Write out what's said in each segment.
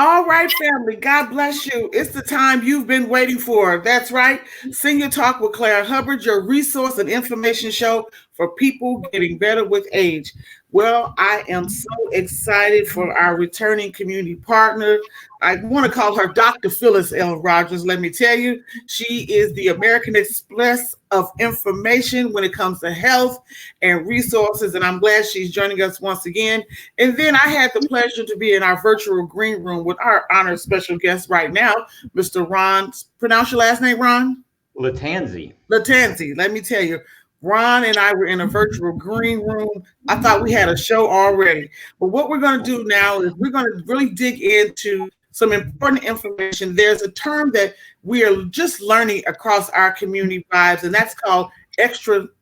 All right, family. God bless you. It's the time you've been waiting for. That's right. Senior Talk with Claire Hubbard, your resource and information show for people getting better with age. Well, I am so excited for our returning community partner. I want to call her Dr. Phyllis L. Rogers. Let me tell you, she is the American Express of information when it comes to health and resources. And I'm glad she's joining us once again. And then I had the pleasure to be in our virtual green room with our honored special guest right now, Mr. Ron. Pronounce your last name, Ron? Latanzi. Latanzi. Let me tell you, Ron and I were in a virtual green room. I thought we had a show already. But what we're going to do now is we're going to really dig into some important information. There's a term that we are just learning across our community vibes, and that's called Extravasation.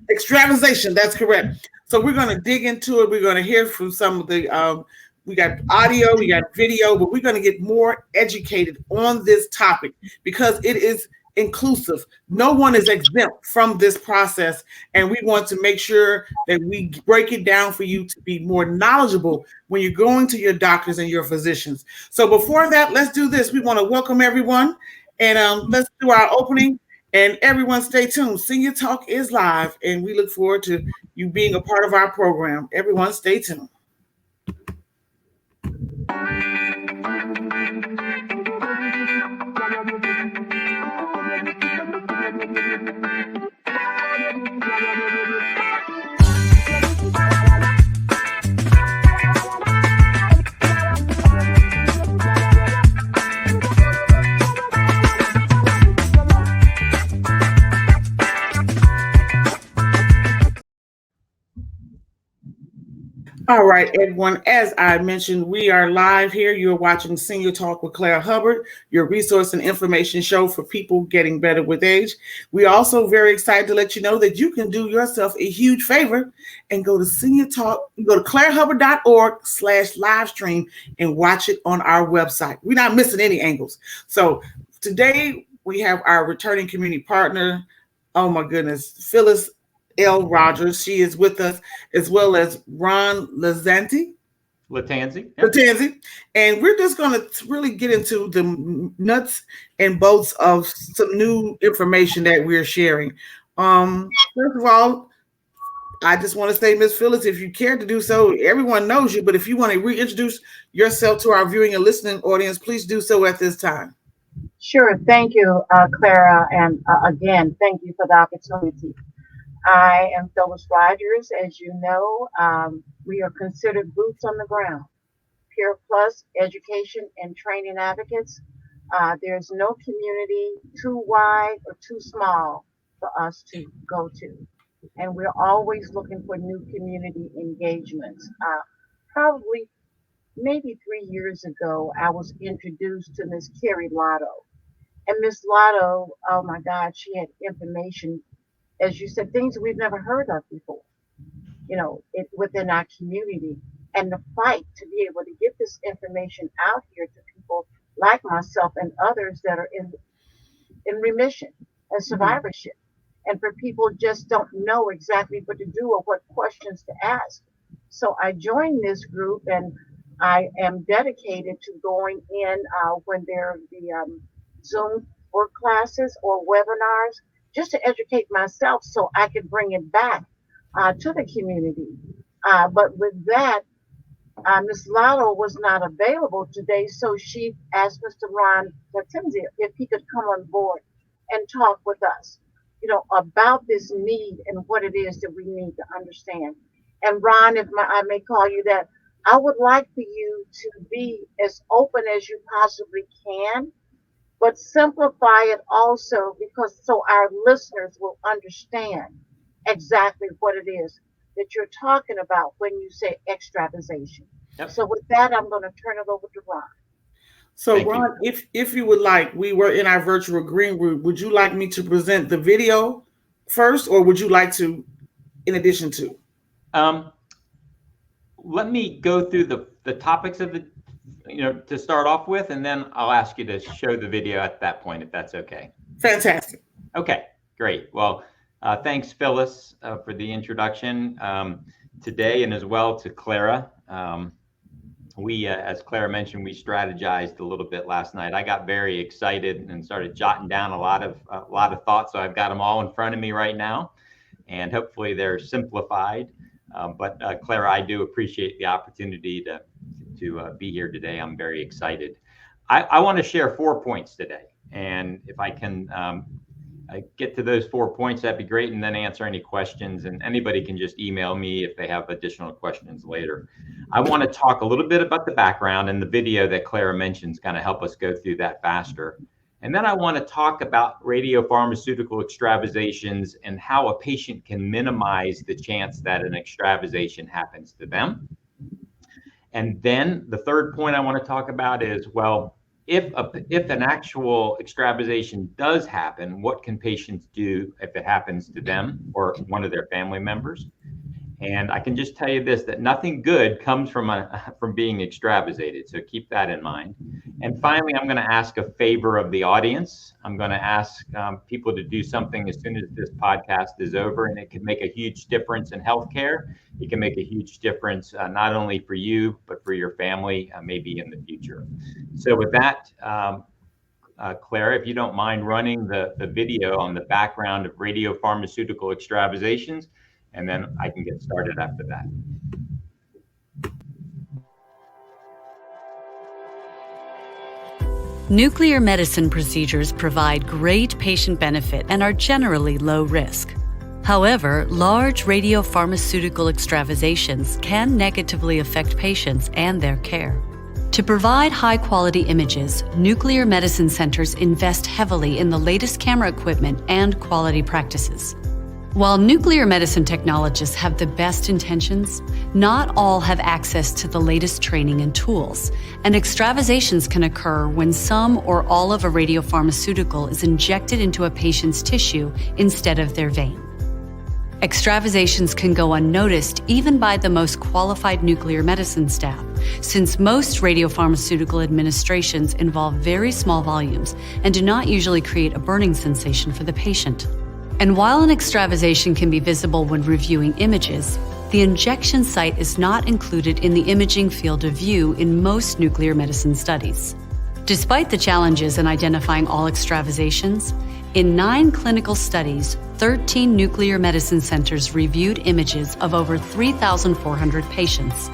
extravasation. That's correct. So we're going to dig into it. We're going to hear from some of the. We got audio, we got video, but we're going to get more educated on this topic because it is inclusive. No one is exempt from this process, and we want to make sure that we break it down for you to be more knowledgeable when you're going to your doctors and your physicians. So before that, let's do this. We want to welcome everyone, and let's do our opening. And everyone, stay tuned. Senior Talk is live, and we look forward to you being a part of our program. Everyone, stay tuned. All right, everyone. As I mentioned, we are live here. You're watching Senior Talk with Claire Hubbard, your resource and information show for people getting better with age. We're also very excited to let you know that you can do yourself a huge favor and go to Senior Talk, go to clairehubbard.org/live stream and watch it on our website. We're not missing any angles. So today we have our returning community partner. Oh my goodness, Phyllis L. Rogers. She is with us, as well as Ron Latanzi. Yep. Latanzi. And we're just going to really get into the nuts and bolts of some new information that we're sharing. First of all, I just want to say, Miss Phyllis, if you care to do so, everyone knows you, but if you want to reintroduce yourself to our viewing and listening audience, please do so at this time. Sure. Thank you, Clara. And again, thank you for the opportunity. I am Phyllis Rogers. As you know, we are considered boots on the ground, Peer Plus education and training advocates. There's no community too wide or too small for us to go to. And we're always looking for new community engagements. Probably maybe 3 years ago, I was introduced to Miss Carrie Lotto. And Miss Lotto, oh my God, she had information, as you said, things we've never heard of before, within our community. And the fight to be able to get this information out here to people like myself and others that are in remission and survivorship. And for people just don't know exactly what to do or what questions to ask. So I joined this group and I am dedicated to going in when there are the Zoom work classes or webinars just to educate myself so I could bring it back to the community. But with that, Ms. Lotto was not available today, so she asked Mr. Ron Latimzia if he could come on board and talk with us, about this need and what it is that we need to understand. And Ron, if I may call you that, I would like for you to be as open as you possibly can, but simplify it also because so our listeners will understand exactly what it is that you're talking about when you say extravasation. Yep. So with that, I'm going to turn it over to Ron. So Ron, if you would like, we were in our virtual green room. Would you like me to present the video first, or would you like to, in addition to? Let me go through the topics of the, to start off with, and then I'll ask you to show the video at that point, if that's okay. Fantastic. Okay, great. Well, thanks, Phyllis, for the introduction today, and as well to Clara. we, as Clara mentioned, we strategized a little bit last night. I got very excited and started jotting down a lot of thoughts. So I've got them all in front of me right now, and hopefully they're simplified. But Clara, I do appreciate the opportunity to be here today. I'm very excited. I want to share 4 points today, and if I can get to those 4 points, that'd be great, and then answer any questions. And anybody can just email me if they have additional questions later. I want to talk a little bit about the background, and the video that Clara mentioned is going to help us go through that faster. And then I want to talk about radiopharmaceutical extravasations and how a patient can minimize the chance that an extravasation happens to them. And then the third point I want to talk about is, well, if an actual extravasation does happen, what can patients do if it happens to them or one of their family members? And I can just tell you this, that nothing good comes from being extravasated. So keep that in mind. And finally, I'm going to ask a favor of the audience. I'm going to ask people to do something as soon as this podcast is over, and it can make a huge difference in healthcare. It can make a huge difference, not only for you, but for your family, maybe in the future. So with that, Clara, if you don't mind running the video on the background of radiopharmaceutical extravasations, and then I can get started after that. Nuclear medicine procedures provide great patient benefit and are generally low risk. However, large radiopharmaceutical extravasations can negatively affect patients and their care. To provide high-quality images, nuclear medicine centers invest heavily in the latest camera equipment and quality practices. While nuclear medicine technologists have the best intentions, not all have access to the latest training and tools, and extravasations can occur when some or all of a radiopharmaceutical is injected into a patient's tissue instead of their vein. Extravasations can go unnoticed even by the most qualified nuclear medicine staff, since most radiopharmaceutical administrations involve very small volumes and do not usually create a burning sensation for the patient. And while an extravasation can be visible when reviewing images, the injection site is not included in the imaging field of view in most nuclear medicine studies. Despite the challenges in identifying all extravasations, in 9 clinical studies, 13 nuclear medicine centers reviewed images of over 3,400 patients.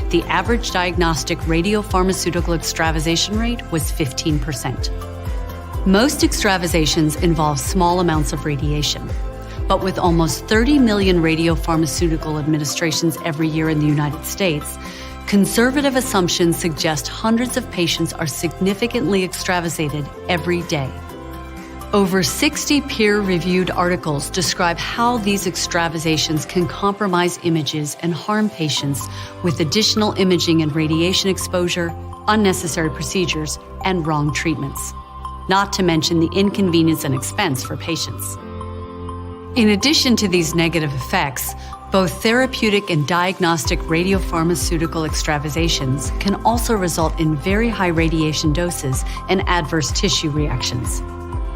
The average diagnostic radiopharmaceutical extravasation rate was 15%. Most extravasations involve small amounts of radiation, but with almost 30 million radiopharmaceutical administrations every year in the United States, conservative assumptions suggest hundreds of patients are significantly extravasated every day. Over 60 peer-reviewed articles describe how these extravasations can compromise images and harm patients with additional imaging and radiation exposure, unnecessary procedures, and wrong treatments, not to mention the inconvenience and expense for patients. In addition to these negative effects, both therapeutic and diagnostic radiopharmaceutical extravasations can also result in very high radiation doses and adverse tissue reactions.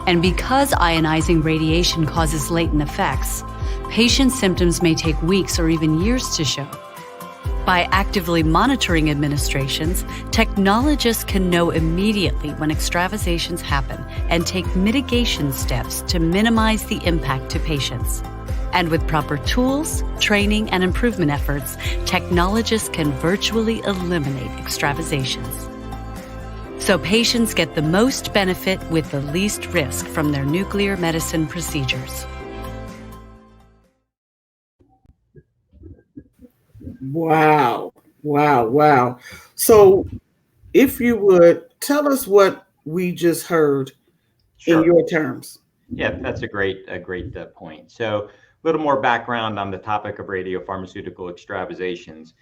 And because ionizing radiation causes latent effects, patient symptoms may take weeks or even years to show. By actively monitoring administrations, technologists can know immediately when extravasations happen and take mitigation steps to minimize the impact to patients. And with proper tools, training, and improvement efforts, technologists can virtually eliminate extravasations. So patients get the most benefit with the least risk from their nuclear medicine procedures. Wow. Wow. Wow. So if you would tell us what we just heard in Sure. your terms. Yeah, that's a great point. So a little more background on the topic of radiopharmaceutical extravasations.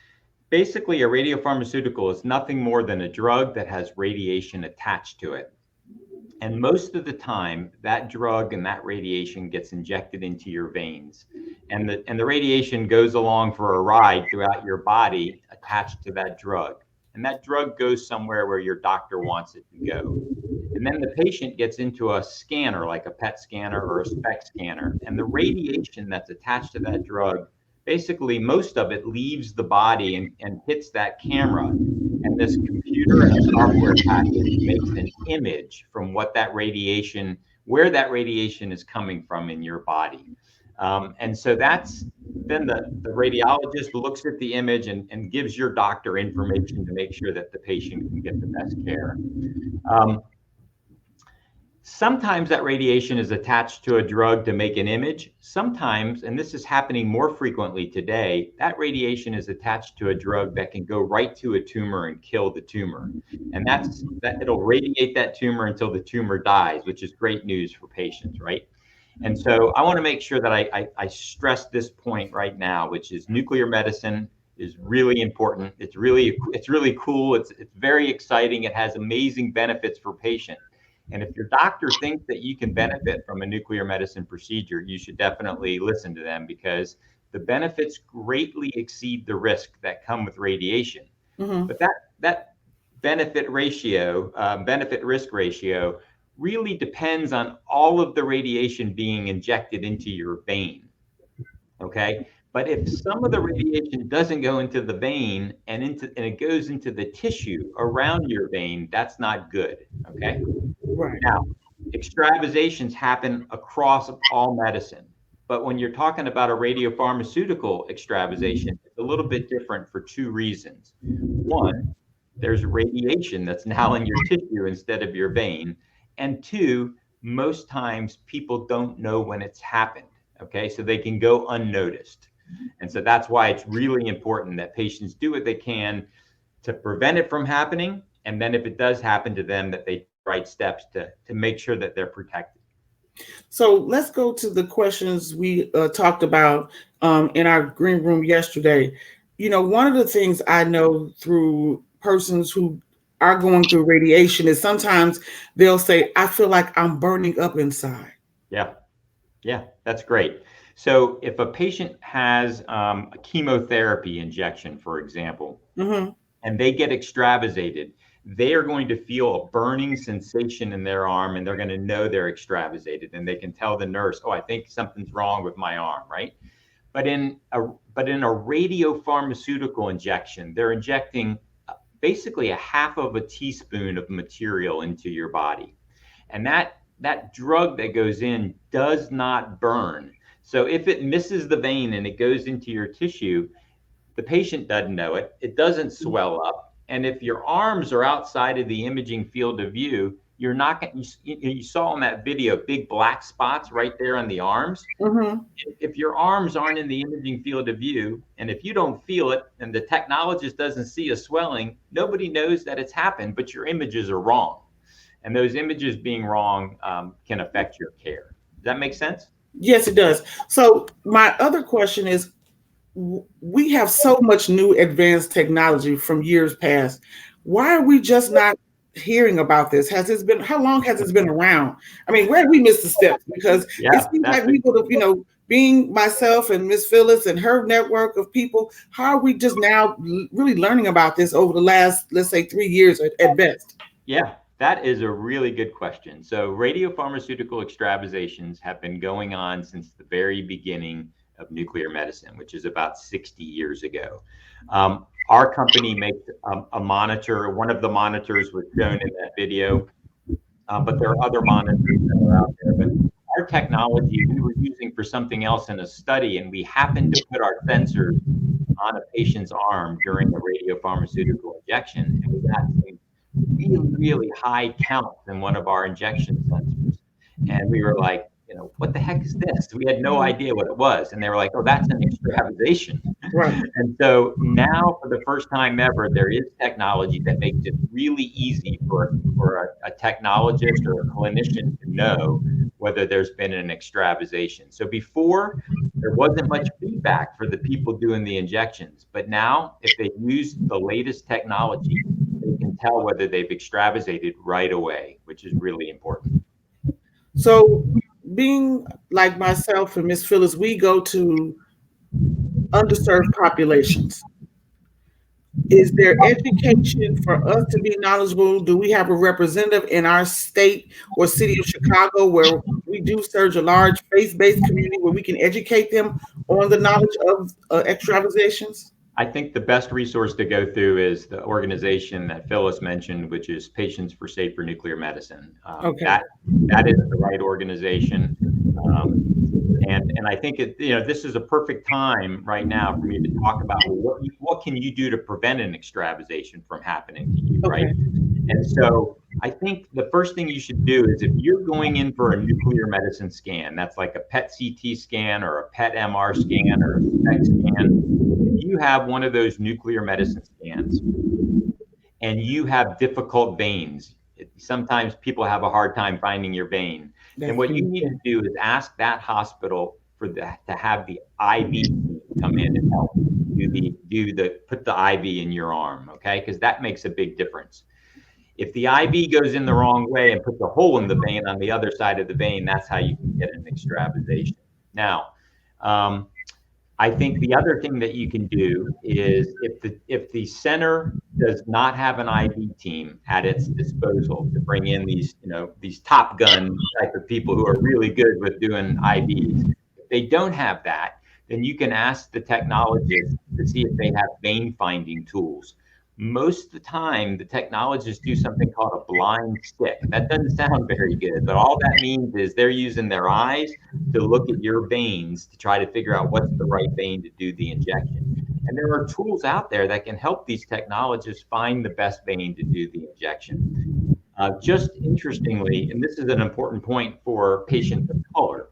Basically, a radiopharmaceutical is nothing more than a drug that has radiation attached to it. And most of the time, that drug and that radiation gets injected into your veins. And the radiation goes along for a ride throughout your body attached to that drug. And that drug goes somewhere where your doctor wants it to go. And then the patient gets into a scanner, like a PET scanner or a SPECT scanner. And the radiation that's attached to that drug basically most of it leaves the body and hits that camera. And this computer and a software package makes an image from what that radiation, where that radiation is coming from in your body. And so that's then the radiologist looks at the image and gives your doctor information to make sure that the patient can get the best care. Sometimes that radiation is attached to a drug to make an image. Sometimes, and this is happening more frequently today, that radiation is attached to a drug that can go right to a tumor and kill the tumor. And that it'll radiate that tumor until the tumor dies, which is great news for patients, right? And so I want to make sure that I stress this point right now, which is nuclear medicine is really important. It's really cool. It's very exciting. It has amazing benefits for patients. And if your doctor thinks that you can benefit from a nuclear medicine procedure, you should definitely listen to them, because the benefits greatly exceed the risk that come with radiation. Mm-hmm. But that benefit risk ratio really depends on all of the radiation being injected into your vein. Okay. But if some of the radiation doesn't go into the vein and it goes into the tissue around your vein, that's not good. Okay. Right. Now, extravasations happen across all medicine. But when you're talking about a radiopharmaceutical extravasation, it's a little bit different for two reasons. One, there's radiation that's now in your tissue instead of your vein. And two, most times people don't know when it's happened. Okay, so they can go unnoticed. And so that's why it's really important that patients do what they can to prevent it from happening. And then if it does happen to them, that they take the right steps to make sure that they're protected. So let's go to the questions we talked about in our green room yesterday. You know, one of the things I know through persons who are going through radiation is sometimes they'll say, I feel like I'm burning up inside. Yeah, that's great. So if a patient has a chemotherapy injection, for example, mm-hmm. and they get extravasated, they are going to feel a burning sensation in their arm, and they're going to know they're extravasated, and they can tell the nurse, oh, I think something's wrong with my arm, right? But in a radiopharmaceutical injection, they're injecting basically a half of a teaspoon of material into your body. And that drug that goes in does not burn. So if it misses the vein and it goes into your tissue, the patient doesn't know it. It doesn't swell up. And if your arms are outside of the imaging field of view, you're not going. You saw in that video big black spots right there on the arms. Mm-hmm. If your arms aren't in the imaging field of view, and if you don't feel it, and the technologist doesn't see a swelling, nobody knows that it's happened. But your images are wrong, and those images being wrong can affect your care. Does that make sense? Yes, it does. So my other question is, we have so much new advanced technology from years past. Why are we just not hearing about this? How long has this been around? I mean, where did we miss the steps? Because it seems like we would have, being myself and Miss Phyllis and her network of people, how are we just now really learning about this over the last, let's say, 3 years at best? Yeah. That is a really good question. So radiopharmaceutical extravasations have been going on since the very beginning of nuclear medicine, which is about 60 years ago. Our company makes a monitor. One of the monitors was shown in that video, but there are other monitors that are out there. But our technology we were using for something else in a study, and we happened to put our sensors on a patient's arm during the radiopharmaceutical injection, and we got really high counts in one of our injection sensors. And we were like, what the heck is this? We had no idea what it was. And they were like, oh, that's an extravasation. Right. And so now for the first time ever, there is technology that makes it really easy for a technologist or a clinician to know whether there's been an extravasation. So before, there wasn't much feedback for the people doing the injections. But now, if they use the latest technology, they can tell whether they've extravasated right away, which is really important. So being like myself and Miss Phyllis, we go to underserved populations. Is there education for us to be knowledgeable? Do we have a representative in our state or city of Chicago where we do serve a large faith-based community where we can educate them on the knowledge of extravasations? I think the best resource to go through is the organization that Phyllis mentioned, which is Patients for Safer Nuclear Medicine. Okay. That is the right organization. And I think this is a perfect time right now for me to talk about what can you do to prevent an extravasation from happening to you, right? And so I think the first thing you should do is, if you're going in for a nuclear medicine scan, that's like a PET CT scan or a PET MR scan or a SPECT scan, if you have one of those nuclear medicine scans and you have difficult veins, sometimes people have a hard time finding your vein. And what you need to do is ask that hospital to have the IV come in and help put the IV in your arm, okay? Because that makes a big difference. If the IV goes in the wrong way and puts a hole in the vein on the other side of the vein, that's how you can get an extravasation. Now, I think the other thing that you can do is, if the center does not have an IV team at its disposal to bring in these Top Gun type of people who are really good with doing IVs, if they don't have that, then you can ask the technologist to see if they have vein finding tools. Most of the time, the technologists do something called a blind stick. That doesn't sound very good, but all that means is they're using their eyes to look at your veins to try to figure out what's the right vein to do the injection. And there are tools out there that can help these technologists find the best vein to do the injection. Just interestingly, and this is an important point for patients of color,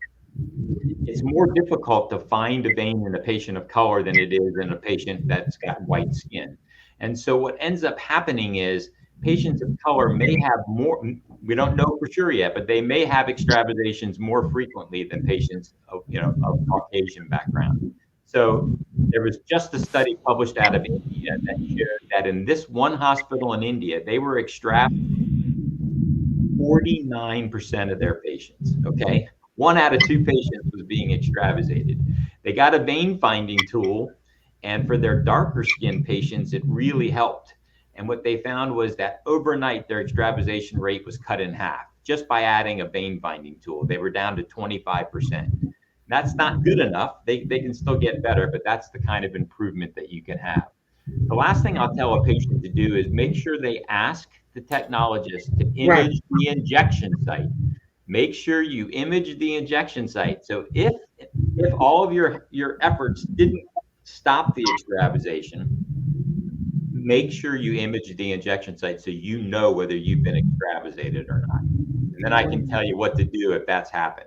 it's more difficult to find a vein in a patient of color than it is in a patient that's got white skin. And so what ends up happening is patients of color may have more, we don't know for sure yet, but they may have extravasations more frequently than patients of Caucasian background. So there was just a study published out of India that showed that in this one hospital in India, they were extravasating 49% of their patients, okay? 1 out of 2 patients was being extravasated. They got a vein finding tool, and for their darker skinned patients, it really helped. And what they found was that overnight, their extravasation rate was cut in half just by adding a vein finding tool. They were down to 25%. That's not good enough. They can still get better, but that's the kind of improvement that you can have. The last thing I'll tell a patient to do is make sure they ask the technologist to image the injection site. Make sure you image the injection site. So if all of your efforts didn't stop the extravasation, make sure you image the injection site so you know whether you've been extravasated or not. And then I can tell you what to do if that's happened.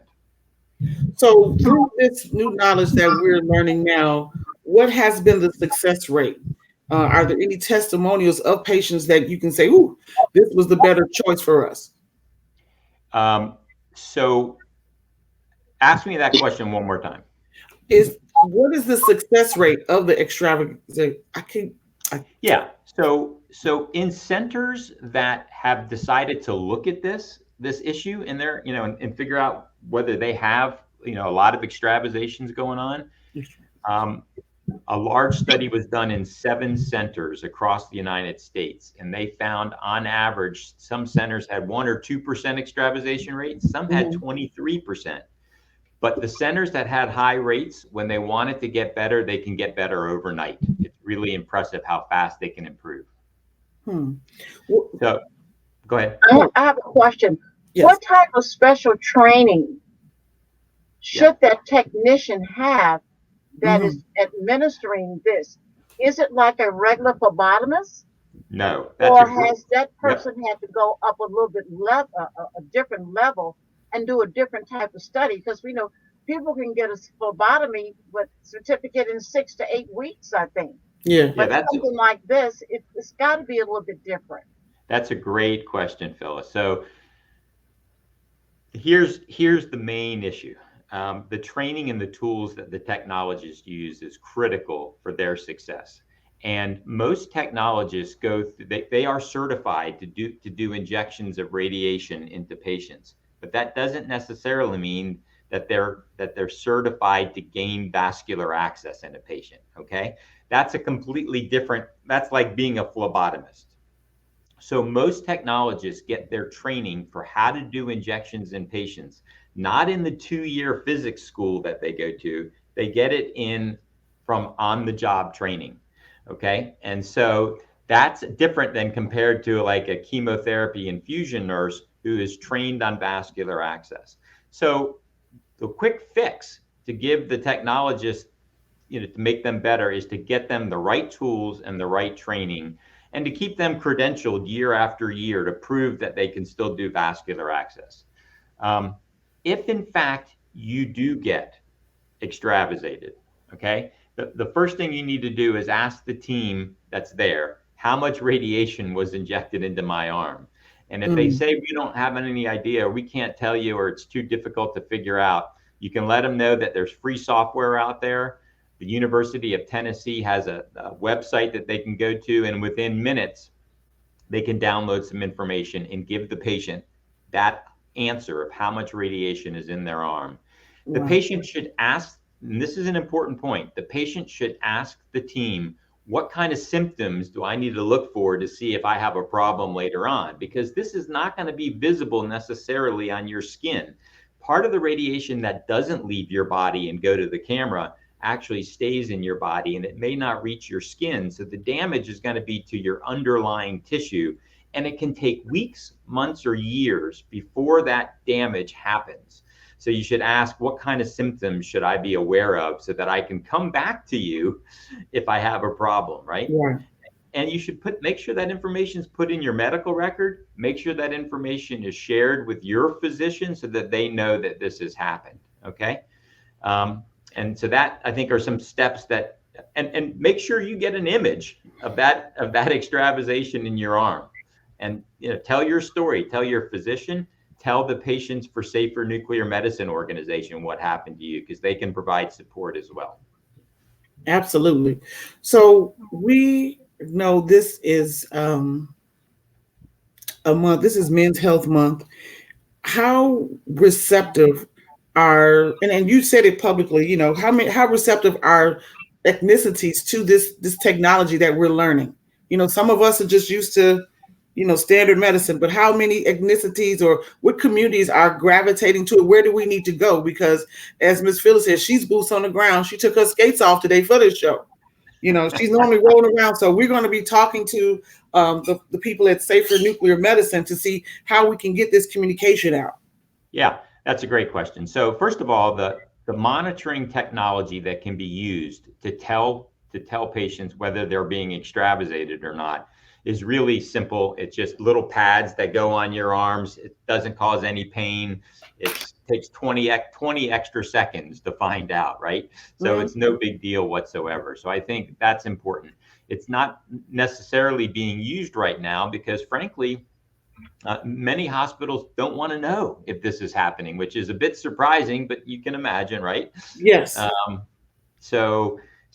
So through this new knowledge that we're learning now, what has been the success rate? Are there any testimonials of patients that you can say, ooh, this was the better choice for us? So ask me that question one more time. What is the success rate of the extravagance? Yeah. So in centers that have decided to look at this issue in their, and figure out whether they have, a lot of extravasations going on. A large study was done in 7 centers across the United States, and they found on average, some centers had 1 or 2% extravasation rate, some had 23%. But the centers that had high rates, when they wanted to get better, they can get better overnight. It's really impressive how fast they can improve. So, go ahead. I have a question. Yes. What type of special training should that technician have that is administering this? Is it like a regular phlebotomist? No. Or has that person had to go up a little bit a different level and do a different type of study? Because we know people can get a phlebotomy with certificate in 6 to 8 weeks, I think. Yeah. But something like this, it's got to be a little bit different. That's a great question, Phyllis. So here's the main issue. The training and the tools that the technologists use is critical for their success. And most technologists they are certified to do injections of radiation into patients. But that doesn't necessarily mean that they're certified to gain vascular access in a patient. Okay, that's a completely different. That's like being a phlebotomist. So most technologists get their training for how to do injections in patients, not in the 2-year physics school that they go to. They get it in from on-the-job training. Okay, and so that's different than compared to like a chemotherapy infusion nurse who is trained on vascular access. So the quick fix to give the technologists, to make them better, is to get them the right tools and the right training, and to keep them credentialed year after year to prove that they can still do vascular access. If in fact you do get extravasated, okay, the first thing you need to do is ask the team that's there, how much radiation was injected into my arm? And if they say, we don't have any idea, or we can't tell you, or it's too difficult to figure out, you can let them know that there's free software out there. The University of Tennessee has a website that they can go to, and within minutes, they can download some information and give the patient that answer of how much radiation is in their arm. The patient should ask, and this is an important point, the patient should ask the team, what kind of symptoms do I need to look for to see if I have a problem later on? Because this is not going to be visible necessarily on your skin. Part of the radiation that doesn't leave your body and go to the camera actually stays in your body, and it may not reach your skin. So the damage is going to be to your underlying tissue, and it can take weeks, months, or years before that damage happens. So you should ask, what kind of symptoms should I be aware of so that I can come back to you if I have a problem, right? Yeah. And you should make sure that information is put in your medical record. Make sure that information is shared with your physician so that they know that this has happened, okay? And so that, I think, are some steps that, and make sure you get an image of that extravasation in your arm. And tell your story, tell your physician, tell the Patients for Safer Nuclear Medicine organization what happened to you, because they can provide support as well. Absolutely. So we know this is a month. This is Men's Health Month. How receptive are, and you said it publicly, how receptive are ethnicities to this technology that we're learning? Some of us are just used to standard medicine, but how many ethnicities or what communities are gravitating to it? Where do we need to go? Because as Ms. Phyllis said, she's boots on the ground. She took her skates off today for this show. She's normally rolling around. So we're going to be talking to the people at Safer Nuclear Medicine to see how we can get this communication out. Yeah, that's a great question. So first of all, the monitoring technology that can be used to tell patients whether they're being extravasated or not is really simple. It's just little pads that go on your arms. It doesn't cause any pain. It takes 20 extra seconds to find out, right? So it's no big deal whatsoever. So I think that's important. It's not necessarily being used right now because, frankly, many hospitals don't want to know if this is happening, which is a bit surprising, but you can imagine, right? Yes.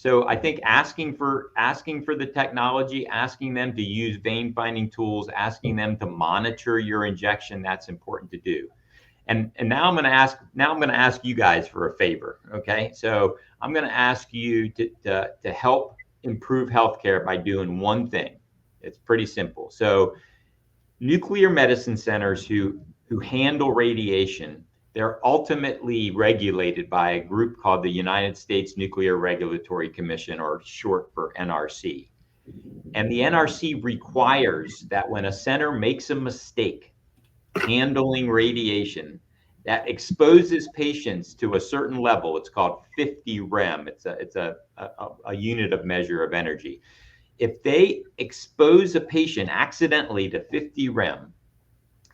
So I think asking for the technology, asking them to use vein finding tools, asking them to monitor your injection, that's important to do. And now I'm going to ask you guys for a favor. Okay. So I'm going to ask you to help improve healthcare by doing one thing. It's pretty simple. So nuclear medicine centers who handle radiation, they're ultimately regulated by a group called the United States Nuclear Regulatory Commission, or short for NRC. And the NRC requires that when a center makes a mistake handling radiation that exposes patients to a certain level, it's called 50 rem. It's a unit of measure of energy. If they expose a patient accidentally to 50 rem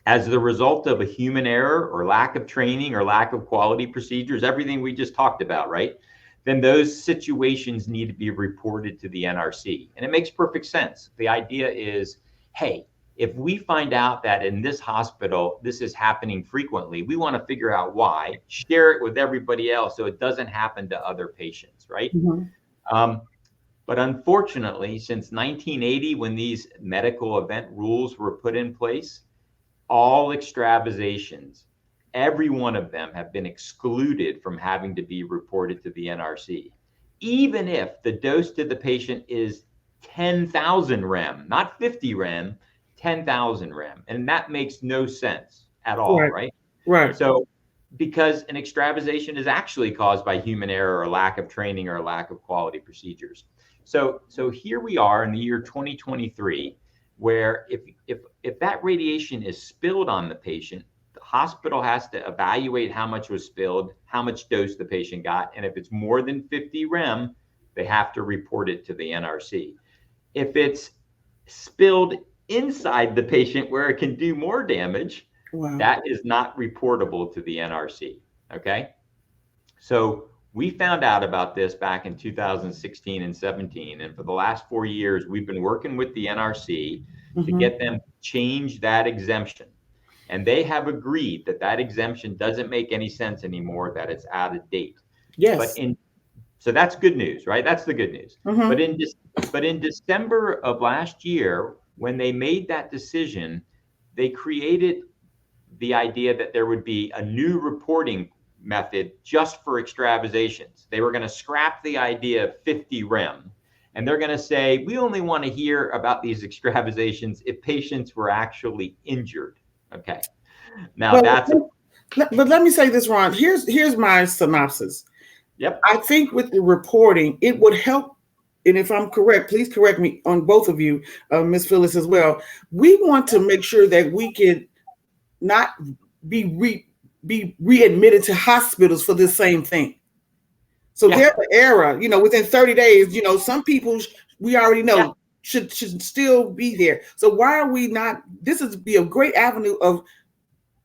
as the result of a human error or lack of training or lack of quality procedures, everything we just talked about, right? Then those situations need to be reported to the NRC. And it makes perfect sense. The idea is, hey, if we find out that in this hospital, this is happening frequently, we want to figure out why, share it with everybody else so it doesn't happen to other patients, right? But unfortunately, since 1980, when these medical event rules were put in place, all extravasations every one of them have been excluded from having to be reported to the NRC, even if the dose to the patient is 10,000 rem, not 50 rem, 10,000 rem. And that makes no sense at all, right? Right. So, because an extravasation is actually caused by human error or lack of training or lack of quality procedures. So here we are in the year 2023, where if that radiation is spilled on the patient, the hospital has to evaluate how much was spilled, how much dose the patient got, and if it's more than 50 rem, they have to report it to the NRC. If it's spilled inside the patient where it can do more damage, that is not reportable to the NRC, okay? So we found out about this back in 2016 and 17, and for the last 4 years, we've been working with the NRC to get them to change that exemption. And they have agreed that that exemption doesn't make any sense anymore, that it's out of date. Yes. So that's good news, right? That's the good news. But in December of last year, when they made that decision, they created the idea that there would be a new reporting method just for extravasations. They were going to scrap the idea of 50 rem, and they're going to say, we only want to hear about these extravasations if patients were actually injured. Okay. Now but let me say this, Ron. Here's my synopsis. Yep. I think with the reporting, it would help. And if I'm correct, please correct me on both of you, Ms. Phyllis as well. We want to make sure that we can not be readmitted to hospitals for this same thing. So there's an error, within 30 days, some people we already know should still be there. So why are we not? This would be a great avenue of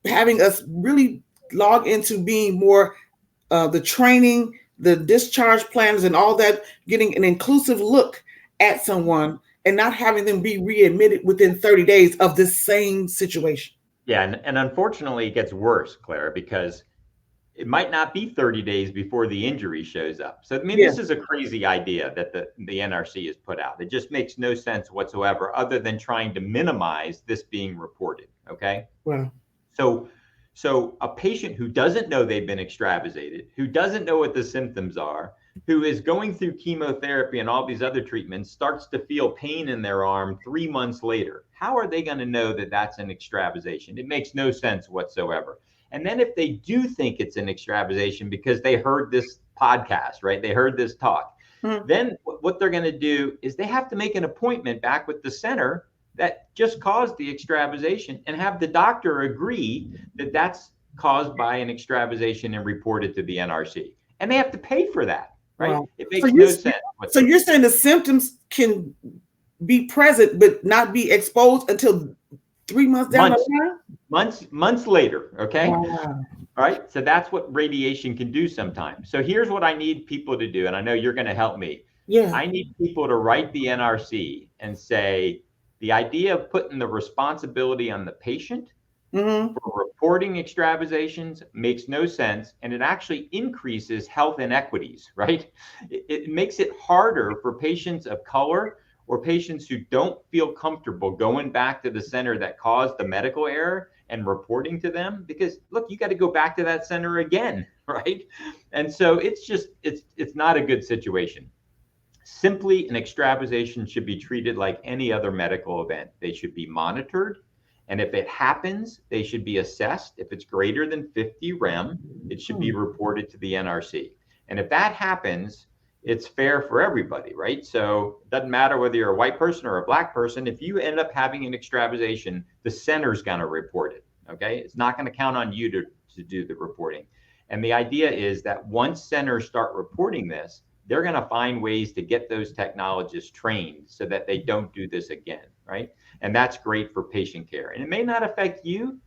having us really log into being more the training, the discharge plans and all that, getting an inclusive look at someone and not having them be readmitted within 30 days of this same situation. Yeah, and unfortunately it gets worse, Clara, because it might not be 30 days before the injury shows up. So, I mean, this is a crazy idea that the NRC has put out. It just makes no sense whatsoever, other than trying to minimize this being reported, okay? Wow. So a patient who doesn't know they've been extravasated, who doesn't know what the symptoms are, who is going through chemotherapy and all these other treatments, starts to feel pain in their arm 3 months later. How are they going to know that that's an extravasation? It makes no sense whatsoever. And then if they do think it's an extravasation because they heard this podcast, right? They heard this talk. Then what they're going to do is they have to make an appointment back with the center that just caused the extravasation and have the doctor agree that that's caused by an extravasation and report it to the NRC. And they have to pay for that, right? Wow. It makes no sense. So you're saying the symptoms can be present but not be exposed until 3 months down the line? Months later, okay? Wow. All right, so that's what radiation can do sometimes. So here's what I need people to do, and I know you're going to help me. Yeah. I need people to write the NRC and say, the idea of putting the responsibility on the patient for reporting extravasations makes no sense, and it actually increases health inequities, right? It makes it harder for patients of color or patients who don't feel comfortable going back to the center that caused the medical error and reporting to them, because look, you got to go back to that center again, right? And so it's not a good situation. Simply, an extravasation should be treated like any other medical event. They should be monitored. And if it happens, they should be assessed. If it's greater than 50 rem, it should be reported to the NRC. And if that happens, it's fair for everybody, right? So it doesn't matter whether you're a white person or a black person. If you end up having an extravasation, the center's going to report it, okay? It's not going to count on you to do the reporting. And the idea is that once centers start reporting this, they're going to find ways to get those technologists trained so that they don't do this again, right? And that's great for patient care. And it may not affect you,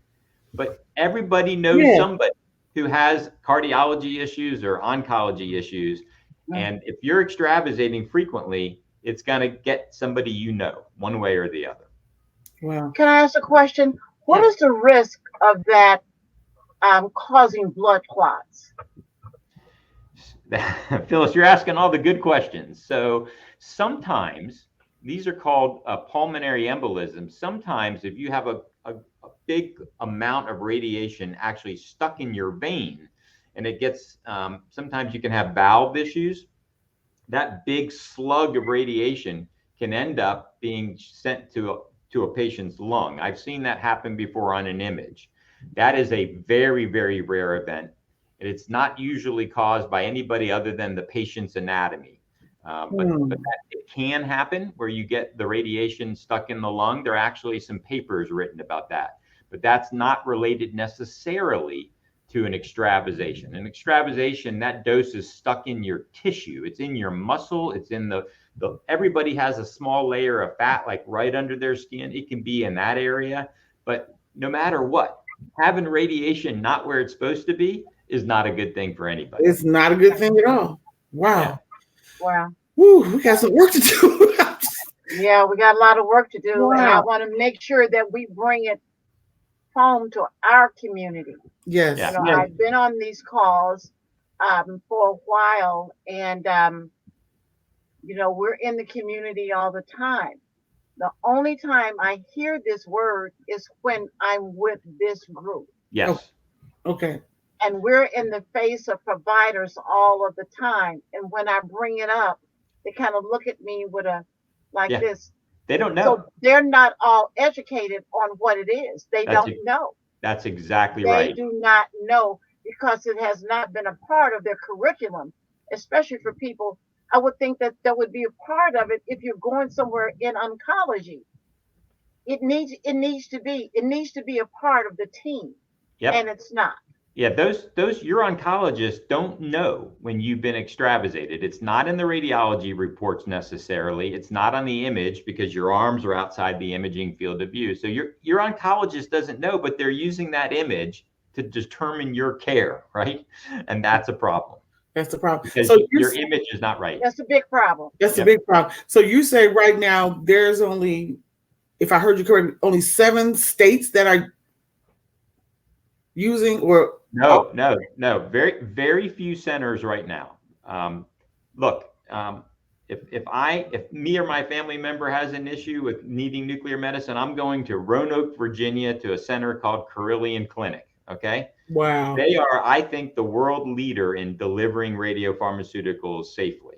but everybody knows somebody who has cardiology issues or oncology issues. And if you're extravasating frequently, it's going to get somebody you know, one way or the other. Wow. Can I ask a question? What is the risk of that causing blood clots? Phyllis, you're asking all the good questions. So sometimes these are called pulmonary embolisms. Sometimes if you have a big amount of radiation actually stuck in your vein, and it gets, sometimes you can have valve issues. That big slug of radiation can end up being sent to a patient's lung. I've seen that happen before on an image. That is a very, very rare event. And it's not usually caused by anybody other than the patient's anatomy. But it can happen where you get the radiation stuck in the lung. There are actually some papers written about that, but that's not related necessarily to an extravasation. An extravasation, that dose is stuck in your tissue. It's in your muscle. It's in the everybody has a small layer of fat, like right under their skin. It can be in that area, but no matter what, having radiation not where it's supposed to be is not a good thing for anybody. It's not a good thing at all. Wow. Yeah. Wow. Woo, we got some work to do. Yeah, we got a lot of work to do, and I Wow. want to make sure that we bring it home to our community. Yes. Yeah. You know, yes. I've been on these calls for a while, and you know, we're in the community all the time. The only time I hear this word is when I'm with this group, Yes. Okay. and we're in the face of providers all of the time. And when I bring it up, they kind of look at me with a like Yeah. this. They don't know. So they're not all educated on what it is. They That's don't know. That's exactly They right. do not know because it has not been a part of their curriculum, especially for people. I would think that there would be a part of it if you're going somewhere in oncology. It needs to be a part of the team, Yep. and it's not. Yeah, those your oncologists don't know when you've been extravasated. It's not in the radiology reports necessarily. It's not on the image because your arms are outside the imaging field of view. So your oncologist doesn't know, but they're using that image to determine your care, right? And that's a problem That's the problem. because So your image is not right. That's a big problem. that's a Yep. big problem. So you say right now there's only, if I heard you correctly, only 7 states that are using or No. Very, very few centers right now. Look, if me or my family member has an issue with needing nuclear medicine, I'm going to Roanoke, Virginia, to a center called Carillion Clinic. Okay. wow. They are, I think, the world leader in delivering radiopharmaceuticals safely.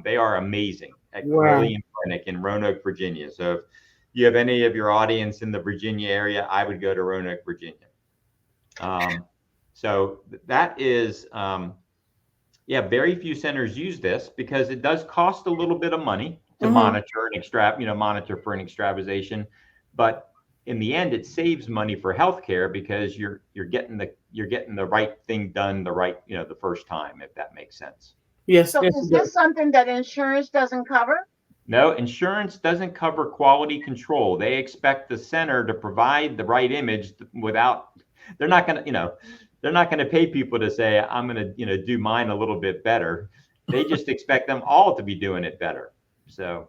They are amazing at Wow. Carillion Clinic in Roanoke, Virginia. So if you have any of your audience in the Virginia area, I would go to Roanoke, Virginia. So that is, very few centers use this because it does cost a little bit of money to monitor for an extravasation, but in the end, it saves money for healthcare because you're getting the right thing done the first time, if that makes sense. Yes. So yes, is it does. this something that insurance doesn't cover? No, insurance doesn't cover quality control. They expect the center to provide the right image without. They're not going to pay people to say, I'm going to do mine a little bit better. They just expect them all to be doing it better. So.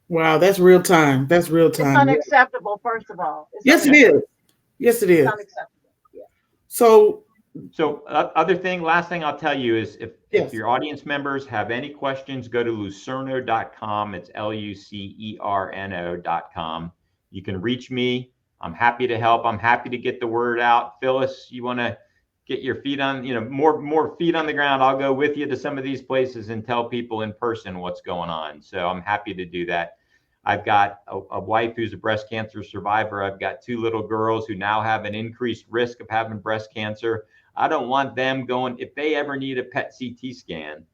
Wow, that's real time. That's real It's time. unacceptable, first of all. It's Yes, it is. Yes, it is. unacceptable. Yeah. So Last thing I'll tell you is if Yes. your audience members have any questions, go to lucerno.com. It's LUCERNO.com. You can reach me. I'm happy to help. I'm happy to get the word out. Phyllis, you want to get your feet on, more feet on the ground. I'll go with you to some of these places and tell people in person what's going on. So I'm happy to do that. I've got a wife who's a breast cancer survivor. I've got 2 little girls who now have an increased risk of having breast cancer. I don't want them going, if they ever need a PET CT scan,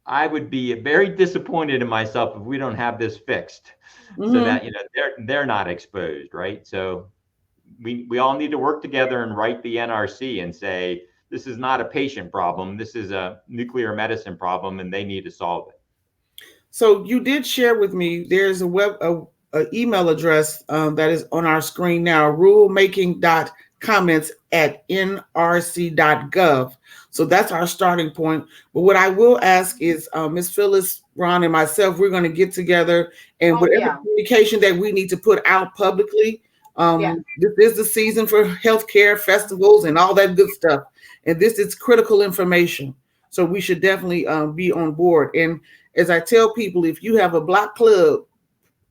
I would be very disappointed in myself if we don't have this fixed so that, they're not exposed, right? So we all need to work together and write the NRC and say, this is not a patient problem. This is a nuclear medicine problem and they need to solve it. So you did share with me, there's a email address that is on our screen now, rulemaking.comments@nrc.gov. So that's our starting point. But what I will ask is Ms. Phyllis, Ron, and myself, we're going to get together and whatever communication that we need to put out publicly. This is the season for healthcare festivals and all that good stuff. And this is critical information. So we should definitely be on board. And as I tell people, if you have a block club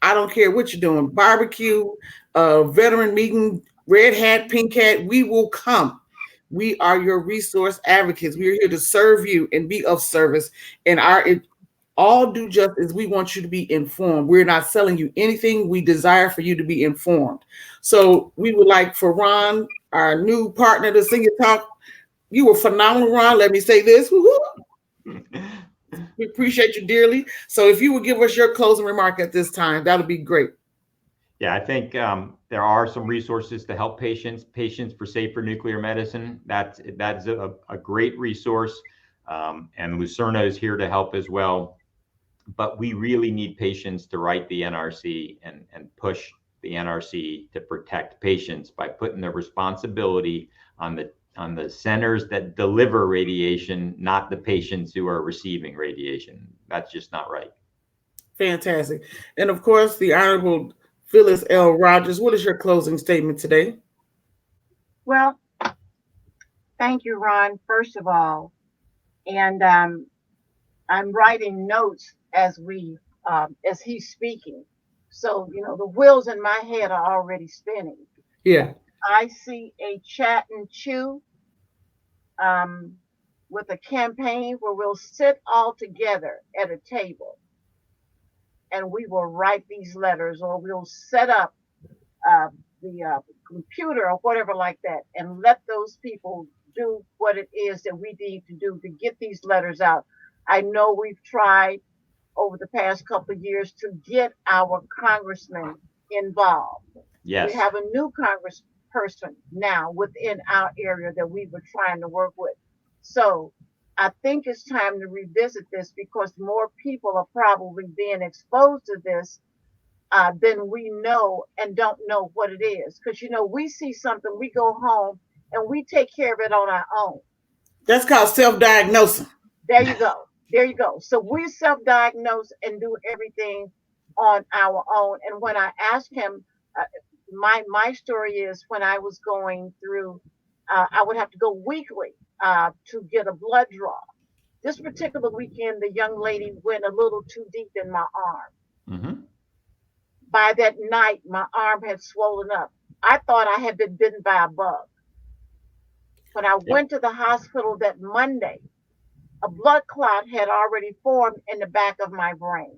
I don't care what you're doing, barbecue, veteran meeting, red hat, pink hat, we will come. We are your resource advocates. We are here to serve you and be of service. And all due justice, we want you to be informed. We're not selling you anything. We desire for you to be informed. So we would like for Ron, our new partner to Sing Your Talk. You were phenomenal, Ron. Let me say this. Woo-hoo. We appreciate you dearly. So if you would give us your closing remark at this time, that would be great. Yeah, I think there are some resources to help patients for safer nuclear medicine. That's a great resource. And Lucerna is here to help as well. But we really need patients to write the NRC and push the NRC to protect patients by putting the responsibility on the centers that deliver radiation, not the patients who are receiving radiation. That's just not right. Fantastic. And of course, the Honorable Phyllis L. Rogers, what is your closing statement today? Well, thank you, Ron, first of all. And I'm writing notes as he's speaking. So, the wheels in my head are already spinning. Yeah. I see a chat and chew with a campaign where we'll sit all together at a table and we will write these letters, or we'll set up the computer or whatever like that, and let those people do what it is that we need to do to get these letters out. I know we've tried over the past couple of years to get our congressmen involved. Yes. We have a new congressperson now within our area that we were trying to work with. So I think it's time to revisit this, because more people are probably being exposed to this than we know and don't know what it is. Because, we see something, we go home and we take care of it on our own. That's called self-diagnosing. There you go. There you go. So we self-diagnose and do everything on our own. And when I asked him, my story is when I was going through, I would have to go weekly to get a blood draw. This particular weekend, the young lady went a little too deep in my arm. Mm-hmm. By that night, my arm had swollen up. I thought I had been bitten by a bug. When I went to the hospital that Monday, a blood clot had already formed in the back of my brain.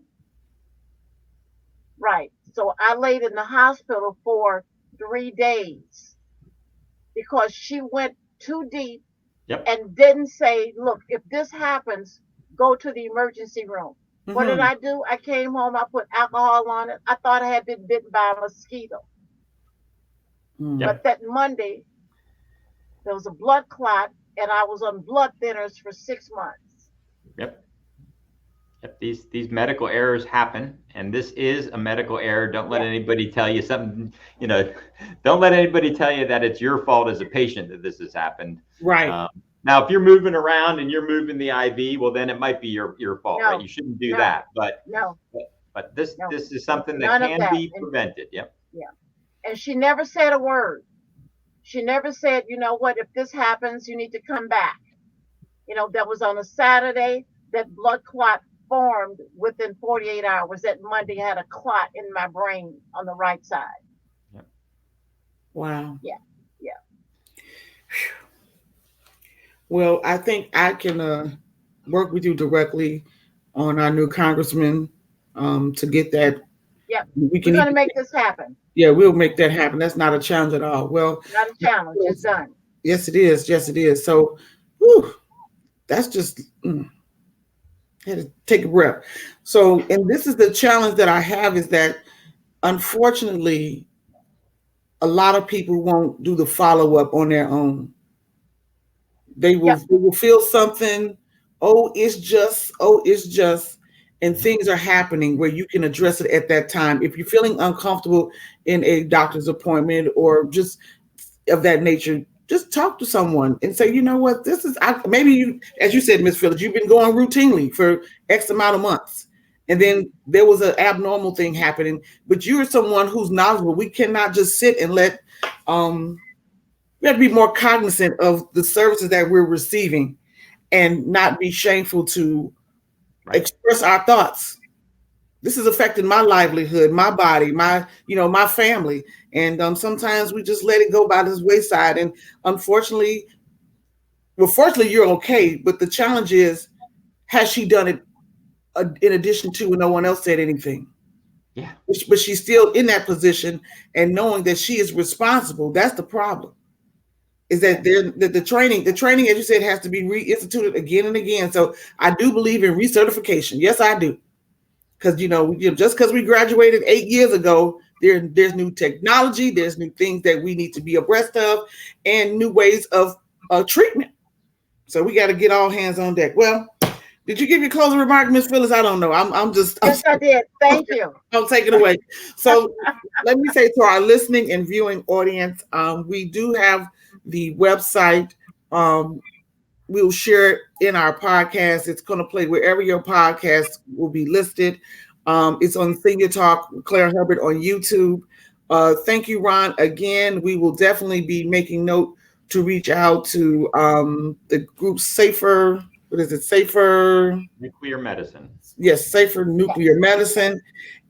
Right. So I laid in the hospital for 3 days because she went too deep and didn't say, look, if this happens, go to the emergency room. Mm-hmm. What did I do? I came home, I put alcohol on it. I thought I had been bitten by a mosquito. Mm-hmm. But that Monday, there was a blood clot and I was on blood thinners for 6 months. Yep. These medical errors happen, and this is a medical error. Don't let anybody tell you something, don't let anybody tell you that it's your fault as a patient that this has happened. Right. Now, if you're moving around and you're moving the IV, well, then it might be your fault, right? You shouldn't do that. But this is something that can be prevented. Yep. Yeah. And she never said a word. She never said, you know what, if this happens, you need to come back. That was on a Saturday. That blood clot formed within 48 hours. That Monday I had a clot in my brain on the right side. Yep. Wow. Yeah. Well, I think I can work with you directly on our new congressman to get that. Yep. We're going to make this happen. Yeah, we'll make that happen. That's not a challenge at all. Well, not a challenge. It's done. Yes, it is. Yes, it is. So, that's just. I had to take a breath. So, and this is the challenge that I have, is that unfortunately, a lot of people won't do the follow-up on their own. They will feel something. It's just, and things are happening where you can address it at that time. If you're feeling uncomfortable in a doctor's appointment or just of that nature, just talk to someone and say, you know what, this is, maybe you, as you said, Ms. Phillips, you've been going routinely for X amount of months. And then there was an abnormal thing happening, but you're someone who's knowledgeable. We cannot just sit and let, we have to be more cognizant of the services that we're receiving and not be shameful to express our thoughts. this is affecting my livelihood, my body, my family. And sometimes we just let it go by this wayside. And unfortunately, fortunately, you're okay. But the challenge is, has she done it in addition to when no one else said anything? Yeah. But she's still in that position, and knowing that she is responsible. That's the problem. Is that the training, as you said, has to be reinstituted again and again. So I do believe in recertification. Yes, I do. Because just because we graduated 8 years ago, there's new technology, there's new things that we need to be abreast of, and new ways of treatment. So we got to get all hands on deck. Well, did you give your closing remark, Ms. Phyllis? I don't know. Yes, I did. Thank you. I'll take it away. So let me say to our listening and viewing audience, we do have the website. We'll share it in our podcast. It's going to play wherever your podcast will be listed. It's on Senior Talk with Claire Hubbard on YouTube. Thank you, Ron. Again, we will definitely be making note to reach out to the group Safer. What is it? Safer Nuclear Medicine. Yes, Safer Nuclear Medicine.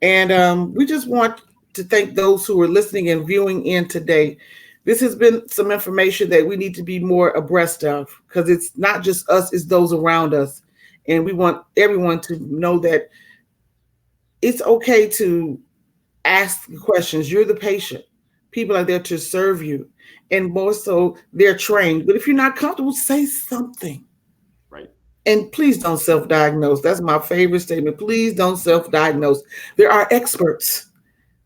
And we just want to thank those who are listening and viewing in today. This has been some information that we need to be more abreast of, because it's not just us, it's those around us. And we want everyone to know that it's okay to ask questions. You're the patient. People are there to serve you. And more so, they're trained. But if you're not comfortable, say something. Right. And please don't self-diagnose. That's my favorite statement. Please don't self-diagnose. There are experts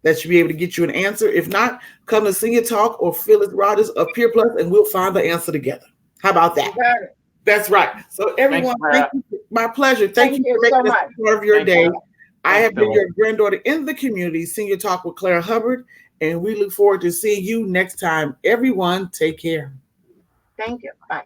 that should be able to get you an answer. If not, come to Senior Talk or Phyllis Rogers or Peer Plus, and we'll find the answer together. How about that? That's right. So everyone, thank you. My pleasure. Thank you for making this part of your day. I have been your granddaughter in the community, Senior Talk with Claire Hubbard, and we look forward to seeing you next time. Everyone, take care. Thank you. Bye.